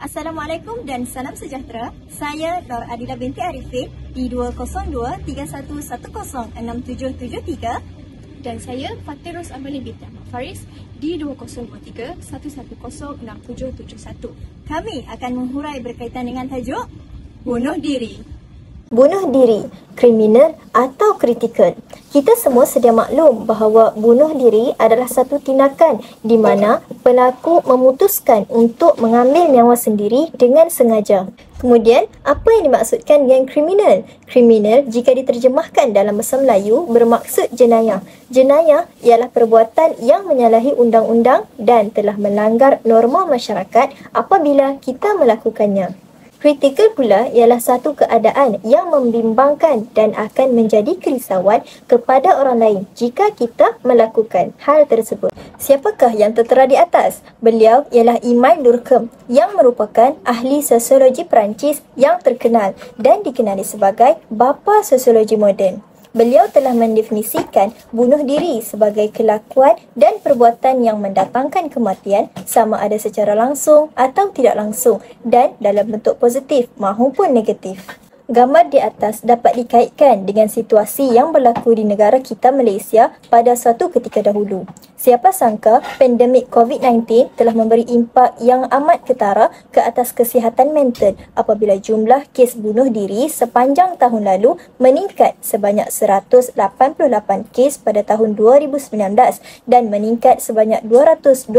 Assalamualaikum dan salam sejahtera. Saya Nur Adila binti Arifin di 202-3110-6773 dan saya Fatirus Amali binti Ahmad Faris di 2023-110-6771. Kami akan menghurai berkaitan dengan tajuk bunuh diri. Bunuh diri, kriminal atau kritikal. Kita semua sedia maklum bahawa bunuh diri adalah satu tindakan di mana pelaku memutuskan untuk mengambil nyawa sendiri dengan sengaja. Kemudian, apa yang dimaksudkan dengan kriminal? Kriminal, jika diterjemahkan dalam bahasa Melayu, bermaksud jenayah. Jenayah ialah perbuatan yang menyalahi undang-undang dan telah melanggar norma masyarakat apabila kita melakukannya. Kritikal pula ialah satu keadaan yang membimbangkan dan akan menjadi kerisauan kepada orang lain jika kita melakukan hal tersebut. Siapakah yang tertera di atas? Beliau ialah Emile Durkheim yang merupakan ahli sosiologi Perancis yang terkenal dan dikenali sebagai bapa sosiologi moden. Beliau telah mendefinisikan bunuh diri sebagai kelakuan dan perbuatan yang mendatangkan kematian sama ada secara langsung atau tidak langsung dan dalam bentuk positif maupun negatif. Gambar di atas dapat dikaitkan dengan situasi yang berlaku di negara kita Malaysia pada suatu ketika dahulu. Siapa sangka pandemik COVID-19 telah memberi impak yang amat ketara ke atas kesihatan mental apabila jumlah kes bunuh diri sepanjang tahun lalu meningkat sebanyak 188 kes pada tahun 2019 dan meningkat sebanyak 226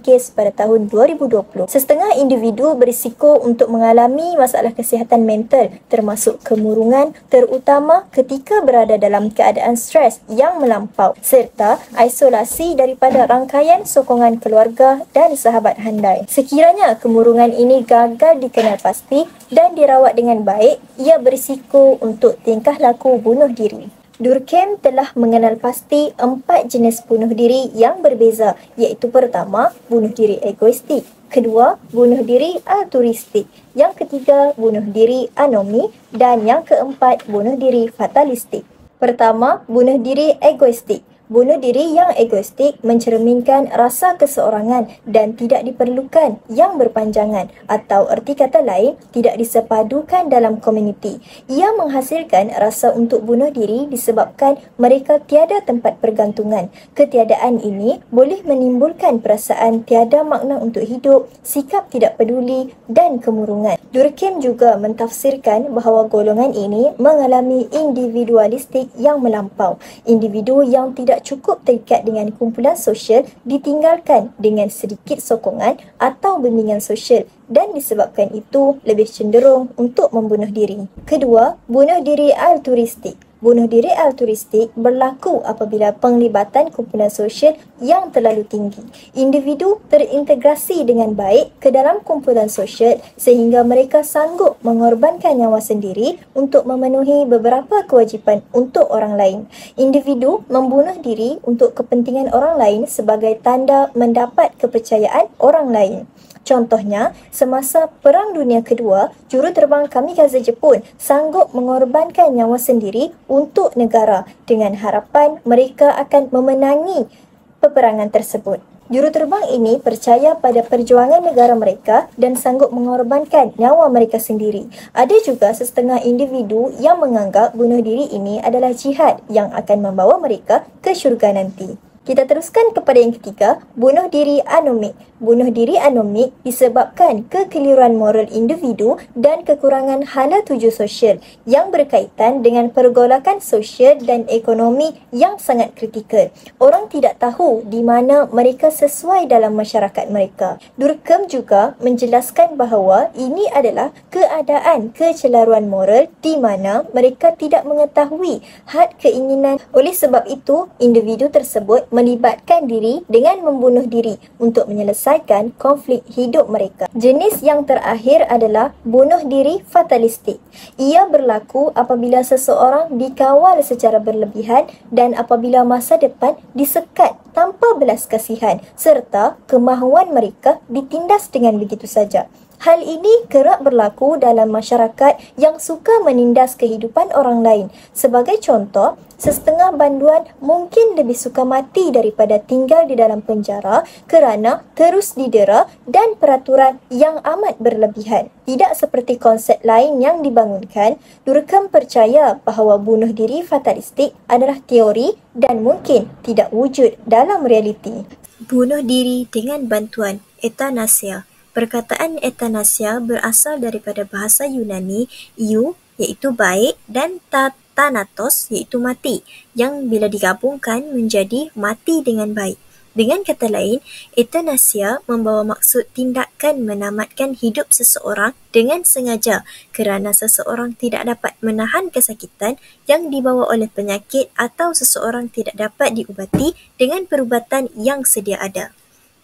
kes pada tahun 2020. Setengah individu berisiko untuk mengalami masalah kesihatan mental termasuk kemurungan terutama ketika berada dalam keadaan stres yang melampau serta isolasi daripada rangkaian sokongan keluarga dan sahabat handai. Sekiranya kemurungan ini gagal dikenal pasti dan dirawat dengan baik, ia berisiko untuk tingkah laku bunuh diri. Durkheim telah mengenal pasti 4 jenis bunuh diri yang berbeza, iaitu pertama, bunuh diri egoistik. Kedua, bunuh diri altruistik. Yang ketiga, bunuh diri anomi. Dan yang keempat, bunuh diri fatalistik. Pertama, bunuh diri egoistik. Bunuh diri yang egoistik mencerminkan rasa keseorangan dan tidak diperlukan yang berpanjangan atau erti kata lain tidak disepadukan dalam komuniti. Ia menghasilkan rasa untuk bunuh diri disebabkan mereka tiada tempat pergantungan. Ketiadaan ini boleh menimbulkan perasaan tiada makna untuk hidup, sikap tidak peduli dan kemurungan. Durkheim juga mentafsirkan bahawa golongan ini mengalami individualistik yang melampau. Individu yang tidak cukup terikat dengan kumpulan sosial ditinggalkan dengan sedikit sokongan atau bimbingan sosial dan disebabkan itu lebih cenderung untuk membunuh diri. Kedua, bunuh diri altruistik. Bunuh diri altruistik berlaku apabila penglibatan kumpulan sosial yang terlalu tinggi. Individu terintegrasi dengan baik ke dalam kumpulan sosial sehingga mereka sanggup mengorbankan nyawa sendiri untuk memenuhi beberapa kewajipan untuk orang lain. Individu membunuh diri untuk kepentingan orang lain sebagai tanda mendapat kepercayaan orang lain. Contohnya, semasa Perang Dunia Kedua, juruterbang kamikaze Jepun sanggup mengorbankan nyawa sendiri untuk negara dengan harapan mereka akan memenangi peperangan tersebut. Juruterbang ini percaya pada perjuangan negara mereka dan sanggup mengorbankan nyawa mereka sendiri. Ada juga setengah individu yang menganggap bunuh diri ini adalah jihad yang akan membawa mereka ke syurga nanti. Kita teruskan kepada yang ketiga, bunuh diri anomik. Bunuh diri anomik disebabkan kekeliruan moral individu dan kekurangan hala tuju sosial yang berkaitan dengan pergolakan sosial dan ekonomi yang sangat kritikal. Orang tidak tahu di mana mereka sesuai dalam masyarakat mereka. Durkheim juga menjelaskan bahawa ini adalah keadaan kecelaruan moral di mana mereka tidak mengetahui had keinginan. Oleh sebab itu, individu tersebut melibatkan diri dengan membunuh diri untuk menyelesaikan konflik hidup mereka. Jenis yang terakhir adalah bunuh diri fatalistik. Ia berlaku apabila seseorang dikawal secara berlebihan dan apabila masa depan disekat tanpa belas kasihan serta kemahuan mereka ditindas dengan begitu saja. Hal ini kerap berlaku dalam masyarakat yang suka menindas kehidupan orang lain. Sebagai contoh, setengah banduan mungkin lebih suka mati daripada tinggal di dalam penjara kerana terus didera dan peraturan yang amat berlebihan. Tidak seperti konsep lain yang dibangunkan, Durkheim percaya bahawa bunuh diri fatalistik adalah teori dan mungkin tidak wujud dalam realiti. Bunuh diri dengan bantuan euthanasia. Perkataan euthanasia berasal daripada bahasa Yunani iaitu baik dan thanatos iaitu mati yang bila digabungkan menjadi mati dengan baik. Dengan kata lain, euthanasia membawa maksud tindakan menamatkan hidup seseorang dengan sengaja kerana seseorang tidak dapat menahan kesakitan yang dibawa oleh penyakit atau seseorang tidak dapat diubati dengan perubatan yang sedia ada.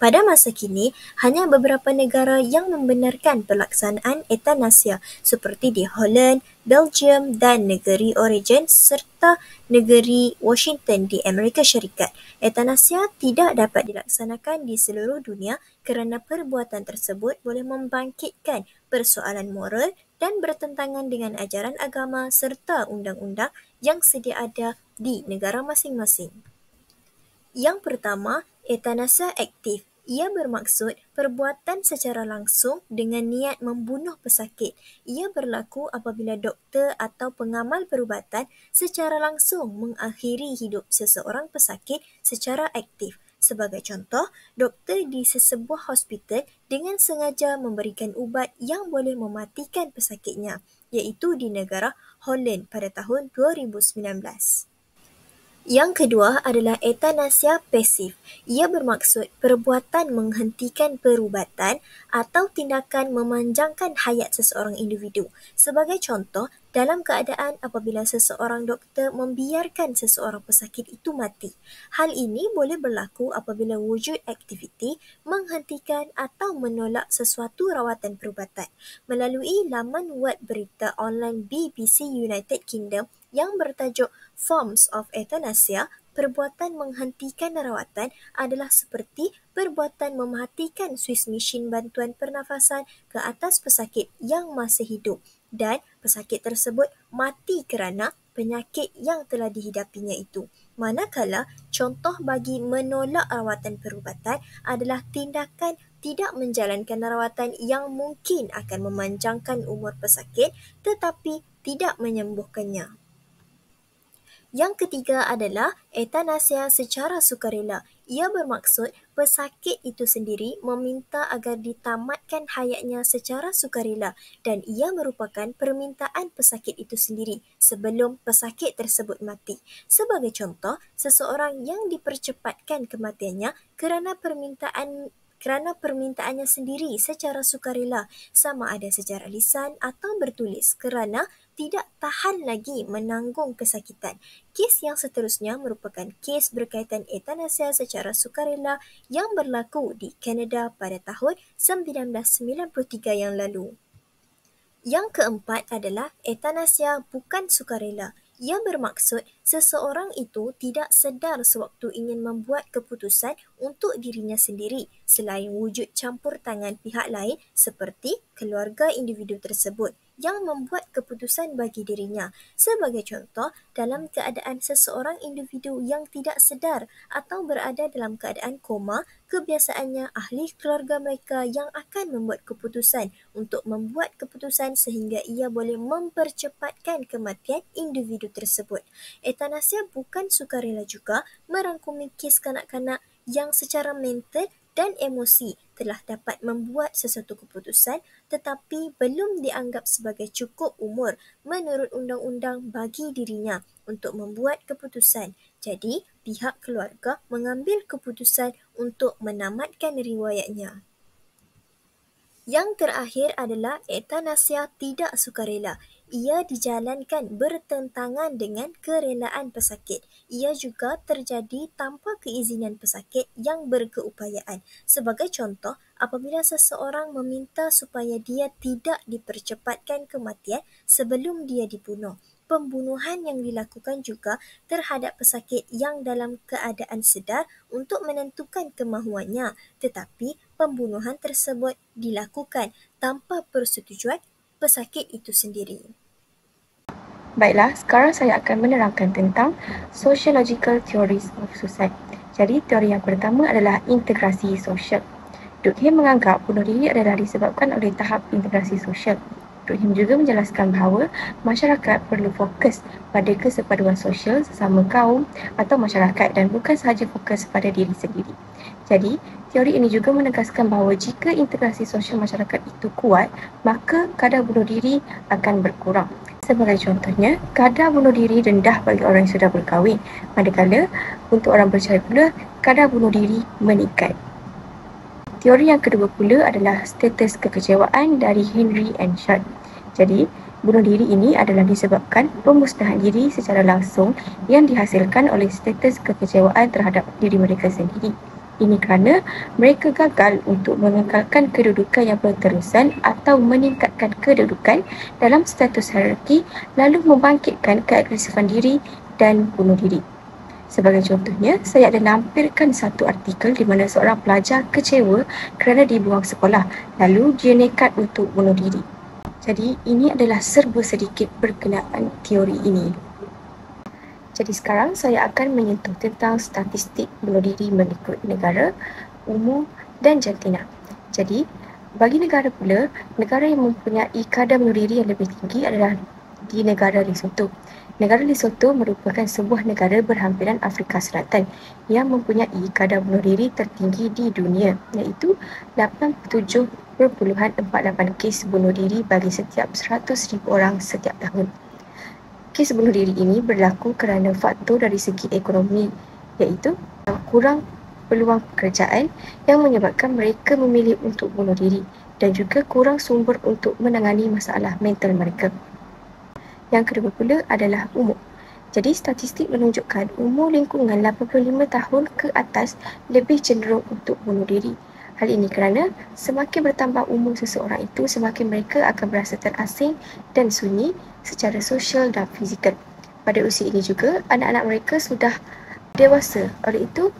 Pada masa kini, hanya beberapa negara yang membenarkan pelaksanaan euthanasia seperti di Holland, Belgium dan negeri Oregon serta negeri Washington di Amerika Syarikat. Euthanasia tidak dapat dilaksanakan di seluruh dunia kerana perbuatan tersebut boleh membangkitkan persoalan moral dan bertentangan dengan ajaran agama serta undang-undang yang sedia ada di negara masing-masing. Yang pertama, euthanasia aktif. Ia bermaksud perbuatan secara langsung dengan niat membunuh pesakit. Ia berlaku apabila doktor atau pengamal perubatan secara langsung mengakhiri hidup seseorang pesakit secara aktif. Sebagai contoh, doktor di sesebuah hospital dengan sengaja memberikan ubat yang boleh mematikan pesakitnya, iaitu di negara Holland pada tahun 2019. Yang kedua adalah euthanasia pasif. Ia bermaksud perbuatan menghentikan perubatan atau tindakan memanjangkan hayat seseorang individu. Sebagai contoh, dalam keadaan apabila seseorang doktor membiarkan seseorang pesakit itu mati. Hal ini boleh berlaku apabila wujud aktiviti menghentikan atau menolak sesuatu rawatan perubatan. Melalui laman web berita online BBC United Kingdom yang bertajuk Forms of Euthanasia, perbuatan menghentikan rawatan adalah seperti perbuatan mematikan suis mesin bantuan pernafasan ke atas pesakit yang masih hidup dan pesakit tersebut mati kerana penyakit yang telah dihidapinya itu. Manakala contoh bagi menolak rawatan perubatan adalah tindakan tidak menjalankan rawatan yang mungkin akan memanjangkan umur pesakit tetapi tidak menyembuhkannya. Yang ketiga adalah euthanasia secara sukarela. Ia bermaksud pesakit itu sendiri meminta agar ditamatkan hayatnya secara sukarela dan ia merupakan permintaan pesakit itu sendiri sebelum pesakit tersebut mati. Sebagai contoh, seseorang yang dipercepatkan kematiannya kerana permintaannya sendiri secara sukarela, sama ada secara lisan atau bertulis kerana tidak tahan lagi menanggung kesakitan. Kes yang seterusnya merupakan kes berkaitan euthanasia secara sukarela yang berlaku di Kanada pada tahun 1993 yang lalu. Yang keempat adalah euthanasia bukan sukarela. Ia bermaksud seseorang itu tidak sedar sewaktu ingin membuat keputusan untuk dirinya sendiri selain wujud campur tangan pihak lain seperti keluarga individu tersebut yang membuat keputusan bagi dirinya. Sebagai contoh, dalam keadaan seseorang individu yang tidak sedar atau berada dalam keadaan koma, kebiasaannya ahli keluarga mereka yang akan membuat keputusan untuk membuat keputusan sehingga ia boleh mempercepatkan kematian individu tersebut. Euthanasia bukan sukarela juga merangkumi kes kanak-kanak yang secara mental dan emosi telah dapat membuat sesuatu keputusan tetapi belum dianggap sebagai cukup umur menurut undang-undang bagi dirinya untuk membuat keputusan. Jadi, pihak keluarga mengambil keputusan untuk menamatkan riwayatnya. Yang terakhir adalah euthanasia tidak sukarela. Ia dijalankan bertentangan dengan kerelaan pesakit. Ia juga terjadi tanpa keizinan pesakit yang berkeupayaan. Sebagai contoh, apabila seseorang meminta supaya dia tidak dipercepatkan kematian sebelum dia dibunuh. pembunuhan yang dilakukan juga terhadap pesakit yang dalam keadaan sedar untuk menentukan kemahuannya, tetapi pembunuhan tersebut dilakukan tanpa persetujuan pesakit itu sendiri. Baiklah, sekarang saya akan menerangkan tentang Sociological Theories of Suicide. Jadi, teori yang pertama adalah integrasi sosial. Durkheim menganggap bunuh diri adalah disebabkan oleh tahap integrasi sosial. Durkheim juga menjelaskan bahawa masyarakat perlu fokus pada kesepaduan sosial sesama kaum atau masyarakat dan bukan sahaja fokus pada diri sendiri. Jadi, teori ini juga menegaskan bahawa jika integrasi sosial masyarakat itu kuat, maka kadar bunuh diri akan berkurang. Sebagai contohnya, kadar bunuh diri rendah bagi orang yang sudah berkahwin, manakala untuk orang bercerai pula, kadar bunuh diri meningkat. Teori yang kedua pula adalah status kekecewaan dari Henry and Short. Jadi, bunuh diri ini adalah disebabkan pemusnahan diri secara langsung yang dihasilkan oleh status kekecewaan terhadap diri mereka sendiri. Ini kerana mereka gagal untuk mengekalkan kedudukan yang berterusan atau meningkatkan kedudukan dalam status hierarki lalu membangkitkan keagresifan diri dan bunuh diri. Sebagai contohnya, saya ada lampirkan satu artikel di mana seorang pelajar kecewa kerana dibuang sekolah lalu dia nekat untuk bunuh diri. Jadi, ini adalah serba sedikit berkenaan teori ini. Jadi sekarang saya akan menyentuh tentang statistik bunuh diri mengikut negara, umur dan jantina. Jadi, bagi negara pula, negara yang mempunyai kadar bunuh diri yang lebih tinggi adalah di negara Lesotho. Negara Lesotho merupakan sebuah negara berhampiran Afrika Selatan yang mempunyai kadar bunuh diri tertinggi di dunia, iaitu 87.48 kes bunuh diri bagi setiap 100,000 orang setiap tahun. Kes bunuh diri ini berlaku kerana faktor dari segi ekonomi, iaitu kurang peluang pekerjaan yang menyebabkan mereka memilih untuk bunuh diri dan juga kurang sumber untuk menangani masalah mental mereka. Yang kedua pula adalah umur. Jadi statistik menunjukkan umur lingkungan 85 tahun ke atas lebih cenderung untuk bunuh diri. Hal ini kerana semakin bertambah umur seseorang itu, semakin mereka akan berasa terasing dan sunyi secara sosial dan fizikal. Pada usia ini juga, anak-anak mereka sudah dewasa. Oleh itu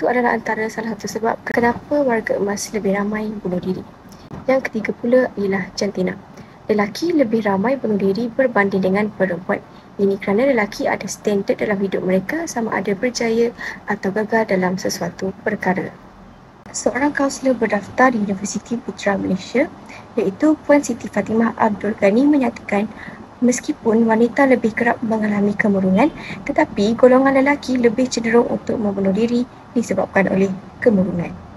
adalah antara salah satu sebab kenapa warga emas lebih ramai bunuh diri. Yang ketiga pula ialah jantina. Lelaki lebih ramai bunuh diri berbanding dengan perempuan. Ini kerana lelaki ada standard dalam hidup mereka sama ada berjaya atau gagal dalam sesuatu perkara. Seorang kaunselor berdaftar di Universiti Putra Malaysia, iaitu Puan Siti Fatimah Abdul Ghani menyatakan meskipun wanita lebih kerap mengalami kemurungan, tetapi golongan lelaki lebih cenderung untuk membunuh diri disebabkan oleh kemurungan.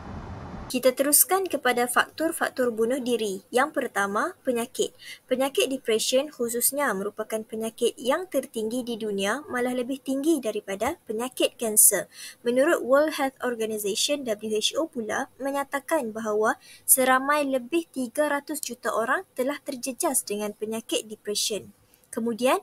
Kita teruskan kepada faktor-faktor bunuh diri. Yang pertama, penyakit. Penyakit depression khususnya merupakan penyakit yang tertinggi di dunia, malah lebih tinggi daripada penyakit kanser. Menurut World Health Organization WHO pula menyatakan bahawa seramai lebih 300 juta orang telah terjejas dengan penyakit depression. Kemudian,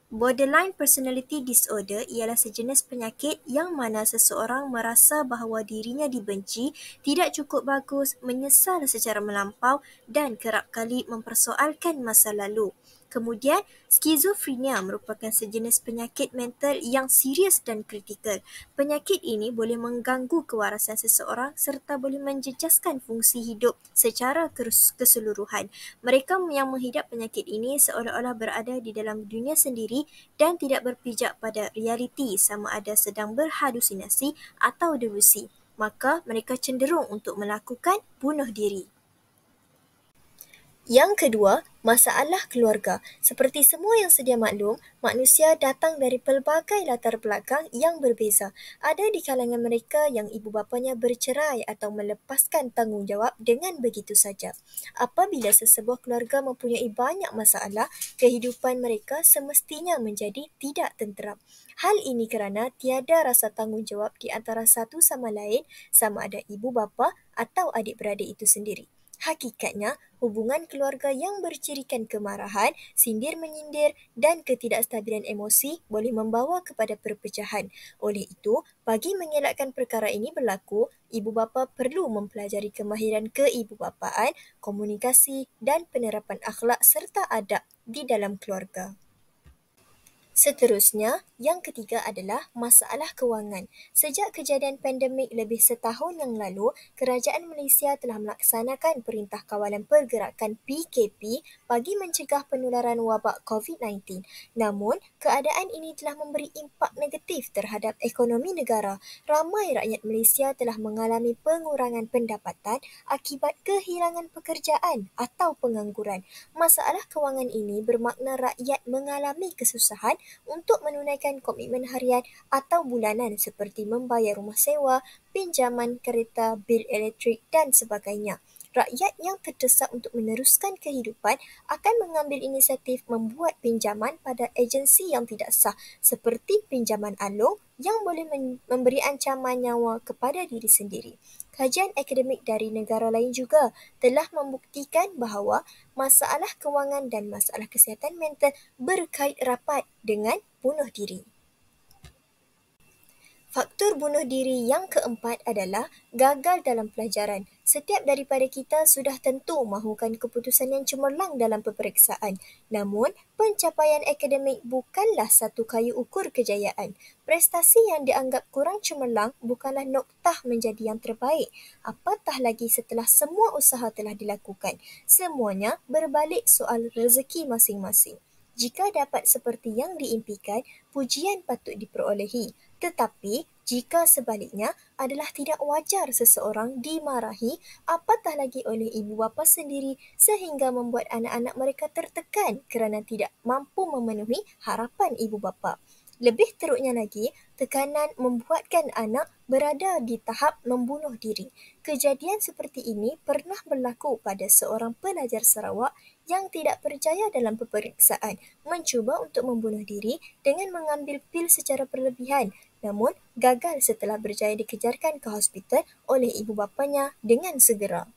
borderline personality disorder ialah sejenis penyakit yang mana seseorang merasa bahawa dirinya dibenci, tidak cukup bagus, menyesal secara melampau dan kerap kali mempersoalkan masa lalu. Kemudian, skizofrenia merupakan sejenis penyakit mental yang serius dan kritikal. Penyakit ini boleh mengganggu kewarasan seseorang serta boleh menjejaskan fungsi hidup secara keseluruhan. Mereka yang menghidap penyakit ini seolah-olah berada di dalam dunia sendiri dan tidak berpijak pada realiti sama ada sedang berhalusinasi atau delusi. Maka mereka cenderung untuk melakukan bunuh diri. Yang kedua, masalah keluarga. Seperti semua yang sedia maklum, manusia datang dari pelbagai latar belakang yang berbeza. Ada di kalangan mereka yang ibu bapanya bercerai atau melepaskan tanggungjawab dengan begitu saja. Apabila sesebuah keluarga mempunyai banyak masalah, kehidupan mereka semestinya menjadi tidak tenteram. Hal ini kerana tiada rasa tanggungjawab di antara satu sama lain, sama ada ibu bapa atau adik-beradik itu sendiri. Hakikatnya, hubungan keluarga yang bercirikan kemarahan, sindir-menyindir dan ketidakstabilan emosi boleh membawa kepada perpecahan. Oleh itu, bagi mengelakkan perkara ini berlaku, ibu bapa perlu mempelajari kemahiran keibubapaan, komunikasi dan penerapan akhlak serta adab di dalam keluarga. Seterusnya, yang ketiga adalah masalah kewangan. Sejak kejadian pandemik lebih setahun yang lalu, Kerajaan Malaysia telah melaksanakan Perintah Kawalan Pergerakan PKP bagi mencegah penularan wabak COVID-19. Namun, keadaan ini telah memberi impak negatif terhadap ekonomi negara. Ramai rakyat Malaysia telah mengalami pengurangan pendapatan akibat kehilangan pekerjaan atau pengangguran. Masalah kewangan ini bermakna rakyat mengalami kesusahan untuk menunaikan komitmen harian atau bulanan seperti membayar rumah sewa, pinjaman kereta, bil elektrik dan sebagainya. Rakyat yang terdesak untuk meneruskan kehidupan akan mengambil inisiatif membuat pinjaman pada agensi yang tidak sah seperti pinjaman alung yang boleh memberi ancaman nyawa kepada diri sendiri. Kajian akademik dari negara lain juga telah membuktikan bahawa masalah kewangan dan masalah kesihatan mental berkait rapat dengan bunuh diri. Faktor bunuh diri yang keempat adalah gagal dalam pelajaran. Setiap daripada kita sudah tentu mahukan keputusan yang cemerlang dalam peperiksaan. Namun, pencapaian akademik bukanlah satu kayu ukur kejayaan. Prestasi yang dianggap kurang cemerlang bukanlah noktah menjadi yang terbaik. Apatah lagi setelah semua usaha telah dilakukan. Semuanya berbalik soal rezeki masing-masing. Jika dapat seperti yang diimpikan, pujian patut diperolehi. Tetapi, jika sebaliknya adalah tidak wajar seseorang dimarahi, apatah lagi oleh ibu bapa sendiri sehingga membuat anak-anak mereka tertekan kerana tidak mampu memenuhi harapan ibu bapa. Lebih teruknya lagi, tekanan membuatkan anak berada di tahap membunuh diri. Kejadian seperti ini pernah berlaku pada seorang pelajar Sarawak yang tidak percaya dalam peperiksaan, mencuba untuk membunuh diri dengan mengambil pil secara berlebihan, namun gagal setelah berjaya dikejarkan ke hospital oleh ibu bapanya dengan segera.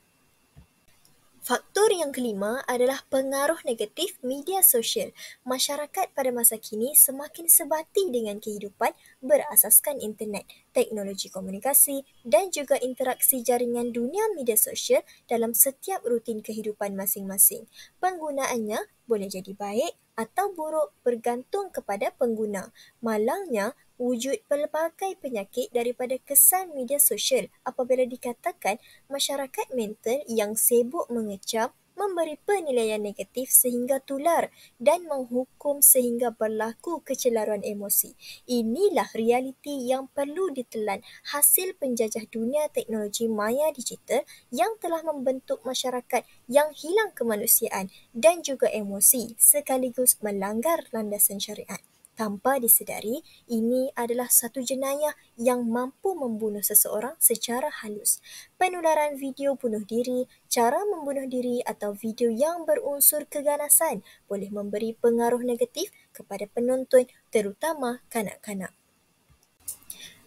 Faktor yang kelima adalah pengaruh negatif media sosial. Masyarakat pada masa kini semakin sebati dengan kehidupan berasaskan internet, teknologi komunikasi dan juga interaksi jaringan dunia media sosial dalam setiap rutin kehidupan masing-masing. Penggunaannya boleh jadi baik atau buruk bergantung kepada pengguna. Malangnya, wujud pelbagai penyakit daripada kesan media sosial apabila dikatakan masyarakat mental yang sibuk mengecam, memberi penilaian negatif sehingga tular dan menghukum sehingga berlaku kecelaruan emosi. Inilah realiti yang perlu ditelan hasil penjajah dunia teknologi maya digital yang telah membentuk masyarakat yang hilang kemanusiaan dan juga emosi sekaligus melanggar landasan syariat. Tanpa disedari, ini adalah satu jenayah yang mampu membunuh seseorang secara halus. Penularan video bunuh diri, cara membunuh diri atau video yang berunsur keganasan boleh memberi pengaruh negatif kepada penonton, terutama kanak-kanak.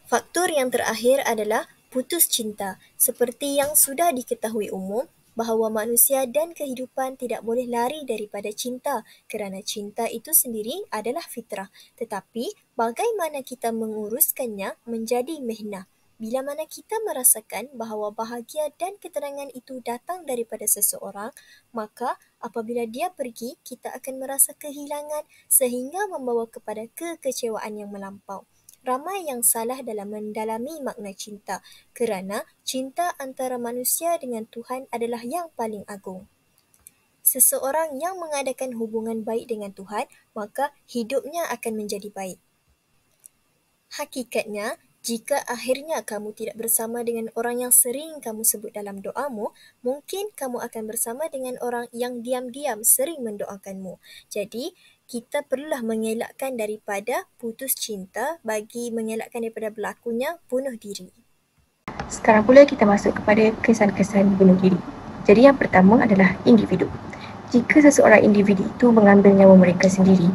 Faktor yang terakhir adalah putus cinta. Seperti yang sudah diketahui umum, bahawa manusia dan kehidupan tidak boleh lari daripada cinta kerana cinta itu sendiri adalah fitrah. Tetapi, bagaimana kita menguruskannya menjadi mihnah. Bila mana kita merasakan bahawa bahagia dan ketenangan itu datang daripada seseorang, maka apabila dia pergi, kita akan merasa kehilangan sehingga membawa kepada kekecewaan yang melampau. Ramai yang salah dalam mendalami makna cinta kerana cinta antara manusia dengan Tuhan adalah yang paling agung. Seseorang yang mengadakan hubungan baik dengan Tuhan, maka hidupnya akan menjadi baik. Hakikatnya, jika akhirnya kamu tidak bersama dengan orang yang sering kamu sebut dalam doamu, mungkin kamu akan bersama dengan orang yang diam-diam sering mendoakanmu. Jadi, kita perlulah mengelakkan daripada putus cinta bagi mengelakkan daripada berlakunya bunuh diri. Sekarang pula kita masuk kepada kesan-kesan bunuh diri. Jadi yang pertama adalah individu. Jika seseorang individu itu mengambil nyawa mereka sendiri,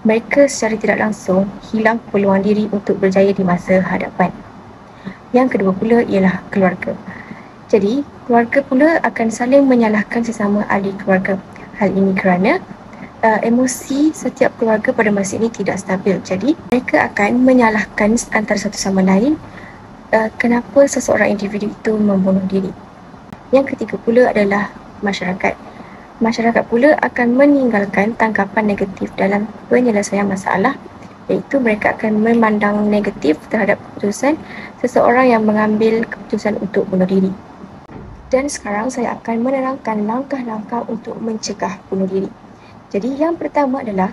mereka secara tidak langsung hilang peluang diri untuk berjaya di masa hadapan. Yang kedua pula ialah keluarga. Jadi, keluarga pula akan saling menyalahkan sesama ahli keluarga. Hal ini kerana emosi setiap keluarga pada masa ini tidak stabil. Jadi, mereka akan menyalahkan antara satu sama lain kenapa seseorang individu itu membunuh diri. Yang ketiga pula adalah masyarakat. Masyarakat pula akan meninggalkan tanggapan negatif dalam penyelesaian masalah iaitu mereka akan memandang negatif terhadap keputusan seseorang yang mengambil keputusan untuk bunuh diri. Dan sekarang saya akan menerangkan langkah-langkah untuk mencegah bunuh diri. Jadi yang pertama adalah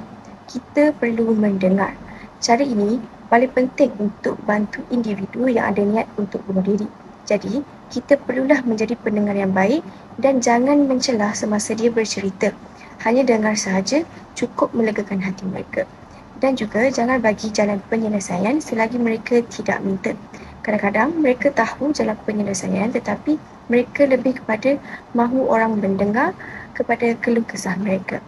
kita perlu mendengar. Cara ini paling penting untuk bantu individu yang ada niat untuk bunuh diri. Jadi kita perlulah menjadi pendengar yang baik dan jangan mencelah semasa dia bercerita. Hanya dengar sahaja cukup melegakan hati mereka. Dan juga jangan bagi jalan penyelesaian selagi mereka tidak minta. Kadang-kadang mereka tahu jalan penyelesaian tetapi mereka lebih kepada mahu orang mendengar kepada keluh kesah mereka.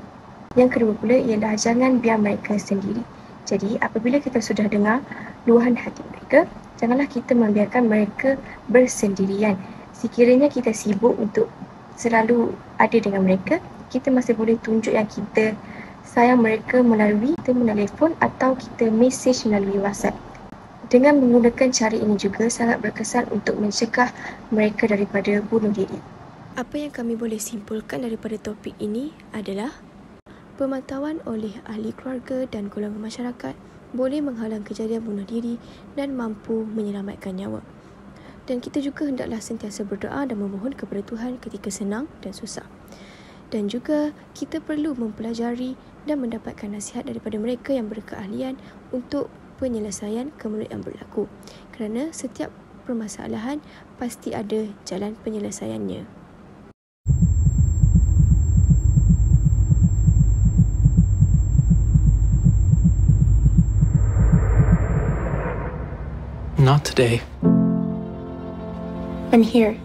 Yang kedua pula ialah jangan biar mereka sendiri. Jadi apabila kita sudah dengar luahan hati mereka, janganlah kita membiarkan mereka bersendirian. Sekiranya kita sibuk untuk selalu ada dengan mereka, kita masih boleh tunjuk yang kita sayang mereka melalui kita menelefon atau kita mesej melalui WhatsApp. Dengan menggunakan cara ini juga sangat berkesan untuk mencegah mereka daripada bunuh diri. Apa yang kami boleh simpulkan daripada topik ini adalah pemantauan oleh ahli keluarga dan golongan masyarakat boleh menghalang kejadian bunuh diri dan mampu menyelamatkan nyawa. Dan kita juga hendaklah sentiasa berdoa dan memohon kepada Tuhan ketika senang dan susah. Dan juga kita perlu mempelajari dan mendapatkan nasihat daripada mereka yang berkeahlian untuk penyelesaian kemelut yang berlaku. Kerana setiap permasalahan pasti ada jalan penyelesaiannya. Not today. I'm here.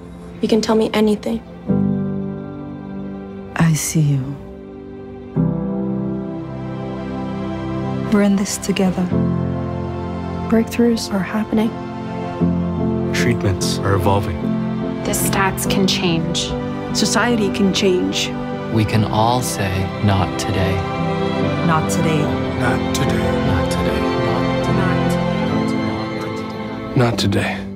You can tell me anything. I see you. We're in this together. Breakthroughs are happening. Treatments are evolving. The stats can change. Society can change. We can all say, not today. Not today. Not today. Not today. Not today.